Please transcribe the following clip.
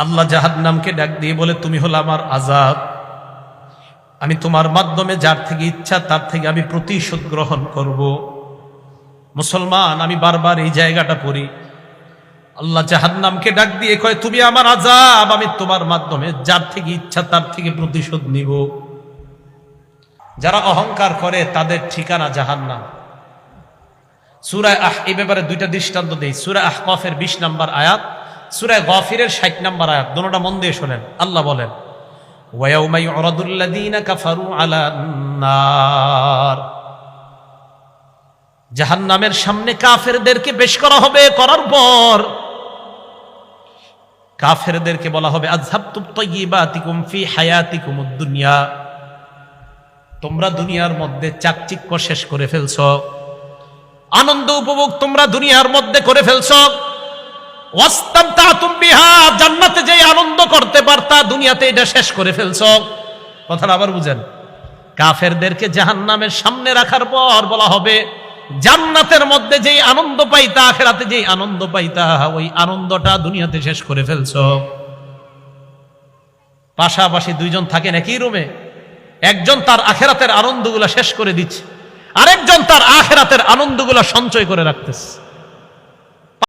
আল্লাহ জাহান্নামকে ডাক দিয়ে বলে, তুমি হলো আমার আযাব, আমি তোমার মাধ্যমে যার থেকে ইচ্ছা তার থেকে আমি প্রতিশোধ গ্রহণ করব। মুসলমান, আমি বারবার এই জায়গাটা পড়ি। আল্লাহ জাহান্নামকে ডাক দিয়ে কয়, তুমি আমার আযাব, আমি তোমার মাধ্যমে যার থেকে ইচ্ছা তার থেকে প্রতিশোধ নিব। যারা অহংকার করে তাদের ঠিকানা জাহান্নাম। সূরা এই ব্যাপারে দুইটা দৃষ্টান্ত দেই। সূরা আহকাফের 20 নম্বর আয়াত, সূরা গাফিরের 60 নম্বর আয়াত, দুটোটা মন দিয়ে শোনেন। আল্লাহ বলেন, ওয়ায়াউমা ইউরাদুল্লাযীনা কাফারু আলান নার, জাহান্নামের সামনে কাফেরদেরকে পেশ করা হবে। করার পর কাফেরদেরকে বলা হবে, আযহাবতুম তাইয়্যিবাতিকুম ফি হায়াতিকুমুদ দুনিয়া, তোমরা দুনিয়ার মধ্যে চাকচিক্য শেষ করে ফেলছো, আনন্দ উপভোগ তোমরা দুনিয়ার মধ্যে করে ফেলছো। ওয়াস্তামতাতুম বিহা, জান্নাতে যে আনন্দ করতে পারতা দুনিয়াতে এটা শেষ করে ফেলছো। কথাটা আবার বুঝেন। কাফেরদেরকে জাহান্নামের সামনে রাখার পর বলা হবে, জান্নাতের মধ্যে যেই আনন্দ পাইতা, আখিরাতে যেই আনন্দ পাইতা, ওই আনন্দটা দুনিয়াতে শেষ করে ফেলছো। পাশাপাশি দুইজন থাকেন একই রুমে, একজন তার আখিরাতের আনন্দগুলা শেষ করে দিচ্ছে, আরেকজন তার আখিরাতের আনন্দগুলা সঞ্চয় করে রাখতেছে।